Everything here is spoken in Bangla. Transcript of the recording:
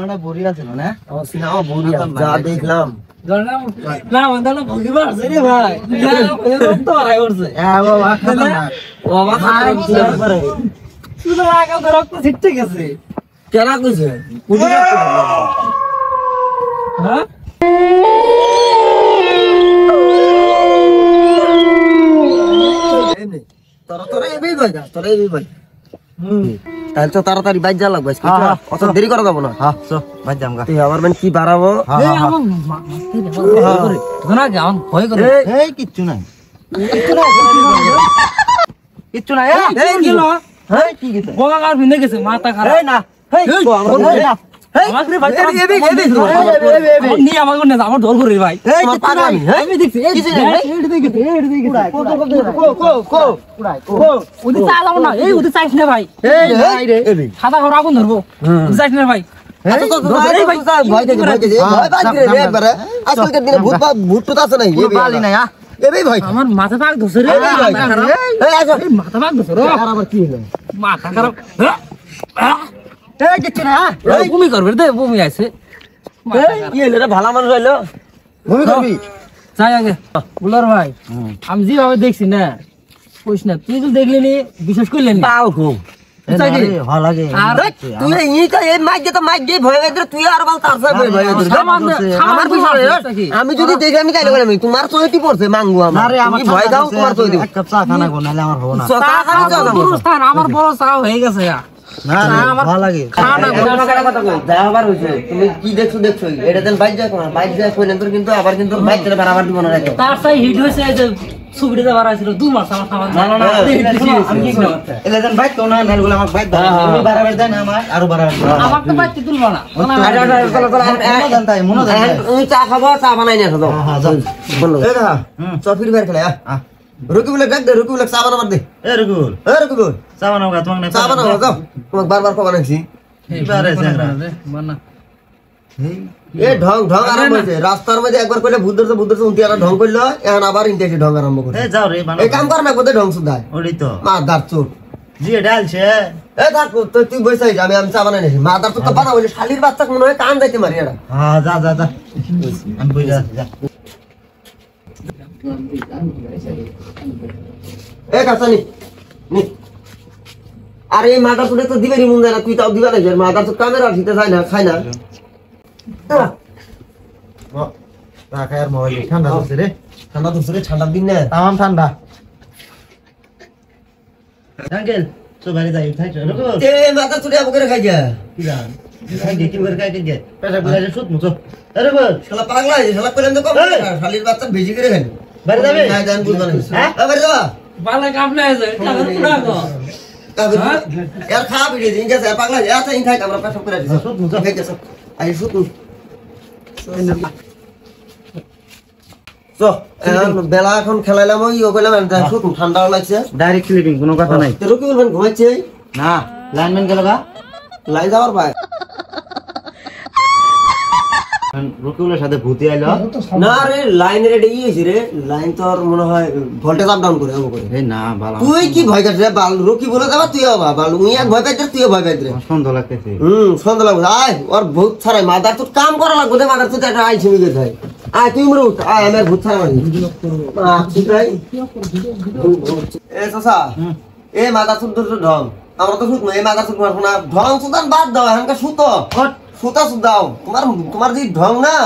সিনেমাটা বড়িয়া ছিল না? সিনেমা বড়িয়া যা দেখলাম। না বন্ধু ভুগি পারছে রে ভাই। তো আয় করছে। হ্যাঁ বাবা খতরনাক। বাবা খাই করে। শুধু আগা তো রক্ত ছিটতে গেছে। কেনা কইছে? হ্যাঁ? তোরা এবি ভাই তাহলে তো তাড়াতাড়ি বাইর যা লাগবে অত দেরি করা যাবো না। হ্যাঁ চল ভাই জামগা। তুই আবার মানে কি বাড়াবো? ভয় করে। এই কিচ্ছু নাই কিচ্ছু নাই। কি গেছে? বোকা কার ভিনে গেছে মাথা খারাপ। না আমাকে ভাই নিয়ে আমাকে না আমার ধর করে ভাই। আমি দেখছি ওদি চালাবো না। এই ওদি চাইছ না ভাই। সাদা ঘর আগুন ধরবো। চাইছ না ভাই। আজকালকার দিনে ভূত টুত আছে নাই আমার মাথা পাক ধরছে রে। মাথা পাক ধরছে আবার কি হলো? মাথা খারাপ। বমি করবে রে, বমি আছে। ভালো মানুষ হইলো ভূমি করবি যাই আগে বুলার ভাই। আমি যেভাবে দেখছি না কইস না, তুই তো দেখলি নি, বিশ্বাস করলি নি। তাও খুব আমি যদি দেখি আমি কাইলে আমি তোমার চৈতি পড়ছে মাঙ্গু আমার ভয় দাও তোমার চৈতি আমার বড় চা হয়ে গেছে। তুমি কি দেখছো এটা দেন বাইক যায় তোমার বাইক যায় কিন্তু আবার কিন্তু বাইক চলে বারবার দিব না তার সাই হিট হয়েছে যে সুবিধা বাড়াইছিল 2 মাস আমার সামান এলে দেন বাইক তো না নালগুলো আমার বাইক দাও তুমি বারবার দেন আমার আরো বারবার আমার তো বাইক তুলবা না। তুমি চা খাবো চা বানাই নিয়ে খাবো বলো চা ফির বের খেলে রকিবুল ডাক দে রকিবুল চা বানাবার দে রকিবুল চা বানাও গা তোমাকে চা বানাও যাও তোমাকে বারবার কো বানাইছি এ ঢং আরম্ভ হইছে রাস্তার মধ্যে একবার কইলে ভূত ধরছে উন্তি আর ঢং কইলো এখন আবার ইনটেছি ঢং আরম্ভ করে যাও রে বানাও এই কাম কর না কোতে ঢং সুদাই ওই তো মাদার চোর জি ডালছে এ থাক তুই বইছাই আমি চা বানাই নিছি মাদার চোর তো বানাবো শালির বাচ্চা মনে হয় কান যাইতে মারি এটা হ্যাঁ যা আমি বই যা এ কাসানি নি আরে মাদার চোরে তো দিবেরি মন যায় না তুই তাও দিবা না মাদার চোর ক্যামেরা দিতে যায় না খায় না রাখার মোবাইল ঠান্ডা হচ্ছে রে ঠান্ডার দিন না তামাম ঠান্ডা আঙ্কেল তো বাড়ি যাই থাক রকো এ মাদার চোরে আবু করে খাই যা কি জান খাই কি করে খাই গে পেশা বুঝাইছে সুত মুছো আরে বল শালা পাগলা হইছে শালা কইলাম তো কম শালির বাচ্চা ভেজি করে খাই বাড়ি যাবে না জান বুঝবা না হ্যাঁ বাড়ি যাবা বালা কাম না আছে টাকা পুরা গো। यार खा भिडियो दिन के पागला या त इनखाइ हमरा पेशा कुरा दिस सुत मुछ के छ आई सुत सो बेला এখন খেলাইলাম ওই ও কইলাম আমি সুত ঠান্ডা লাগছে ডাইরেক্ট স্লিপিং কোনো কথা নাই তো রকি বলবেন ঘুমাইছে না লাইনম্যান গেল গা লাই যাওয়ার ভাই রকিউলের সাথে ভূতি আইলো না রে লাইন রেডি হইছে রে লাইন তোর মনে হয় ভোল্টেজ আপ ডাউন করে ও করে এই না বালা তুই কি ভয় কাট রে বাল রকি বলে যাবা তুই বাবা বাল উনি এক ভয় পাইতে তুই ভয় পাইতে সন্দেহ লাগতেছে সন্ধ্যা লাগবে আয় ওর বহুত ছাড়াই মাদার তোর কাম করা লাগবে মাদার তোর একটা আই ছিমি গেছে আয় তুই মরে উঠ আয় আমার ভূত ছাড়া মারি ঠিক ভাই এ চাচা এ মাদার তোর ঢং আমরা তো শুত এই মাদার তোর মারবো না ঢং সুদান বাদ দাও এখানকার সুতো সুতা সুদাও তোমার যে ঢং না